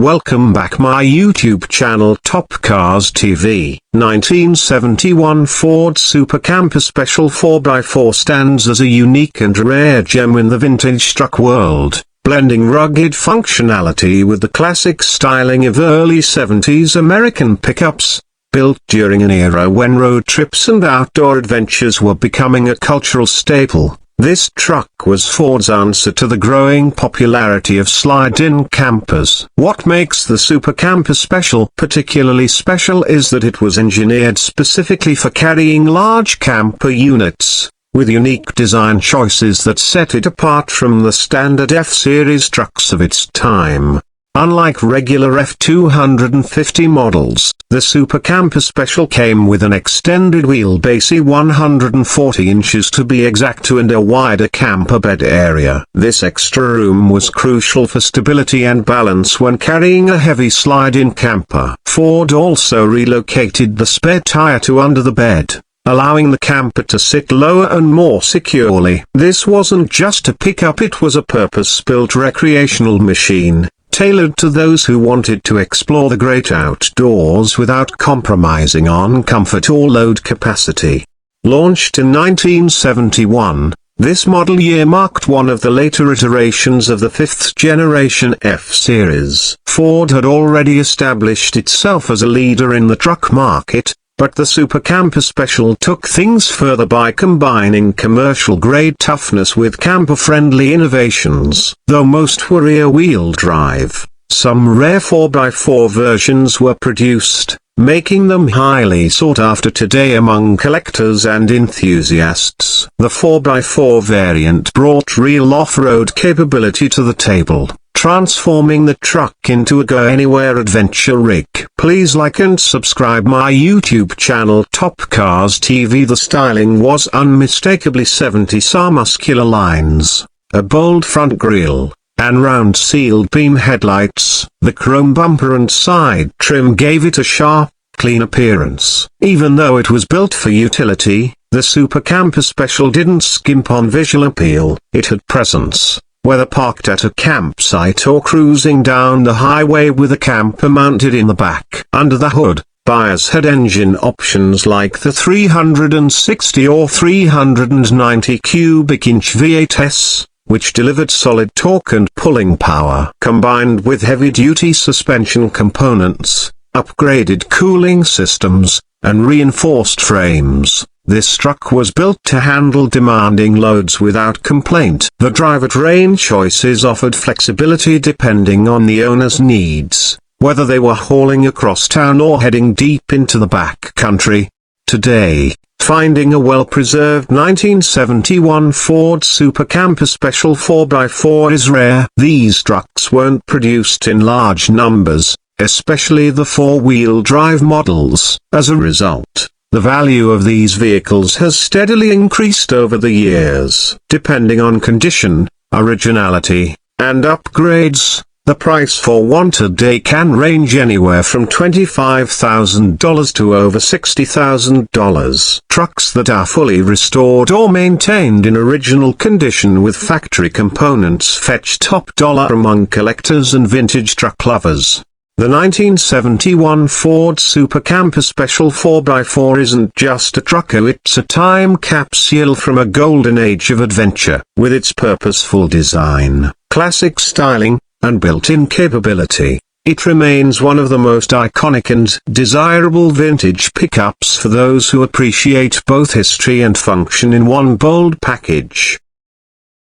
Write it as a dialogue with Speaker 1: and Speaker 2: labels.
Speaker 1: Welcome back my YouTube channel Top Cars TV. 1971 Ford Super Camper Special 4x4 stands as a unique and rare gem in the vintage truck world, blending rugged functionality with the classic styling of early 70s American pickups. Built during an era when road trips and outdoor adventures were becoming a cultural staple, this truck was Ford's answer to the growing popularity of slide-in campers. What makes the Super Camper Special particularly special is that it was engineered specifically for carrying large camper units, with unique design choices that set it apart from the standard F-Series trucks of its time. Unlike regular F-250 models, the Super Camper Special came with an extended wheelbase 140 inches to be exact and a wider camper bed area. This extra room was crucial for stability and balance when carrying a heavy slide-in camper. Ford also relocated the spare tire to under the bed, allowing the camper to sit lower and more securely. This wasn't just a pickup, it was a purpose-built recreational machine, tailored to those who wanted to explore the great outdoors without compromising on comfort or load capacity. Launched in 1971, this model year marked one of the later iterations of the fifth-generation F-Series. Ford had already established itself as a leader in the truck market, but the Super Camper Special took things further by combining commercial-grade toughness with camper-friendly innovations. Though most were rear-wheel drive, some rare 4x4 versions were produced, making them highly sought after today among collectors and enthusiasts. The 4x4 variant brought real off-road capability to the table, transforming the truck into a go-anywhere adventure rig. Please like and subscribe my YouTube channel Top Cars TV. The styling was unmistakably 70s muscular lines, a bold front grille, and round sealed beam headlights. The chrome bumper and side trim gave it a sharp, clean appearance. Even though it was built for utility, the Super Camper Special didn't skimp on visual appeal. It had presence, whether parked at a campsite or cruising down the highway with a camper mounted in the back. Under the hood, buyers had engine options like the 360 or 390 cubic inch V8s, which delivered solid torque and pulling power. Combined with heavy-duty suspension components, upgraded cooling systems, and reinforced frames, this truck was built to handle demanding loads without complaint. The drivetrain choices offered flexibility depending on the owner's needs, whether they were hauling across town or heading deep into the back country. Today, finding a well-preserved 1971 Ford Super Camper Special 4x4 is rare. These trucks weren't produced in large numbers, especially the four-wheel drive models. As a result, the value of these vehicles has steadily increased over the years. Depending on condition, originality, and upgrades, the price for one today can range anywhere from $25,000 to over $60,000. Trucks that are fully restored or maintained in original condition with factory components fetch top dollar among collectors and vintage truck lovers. The 1971 Ford Super Camper Special 4x4 isn't just a trucker, it's a time capsule from a golden age of adventure. With its purposeful design, classic styling, and built-in capability, it remains one of the most iconic and desirable vintage pickups for those who appreciate both history and function in one bold package.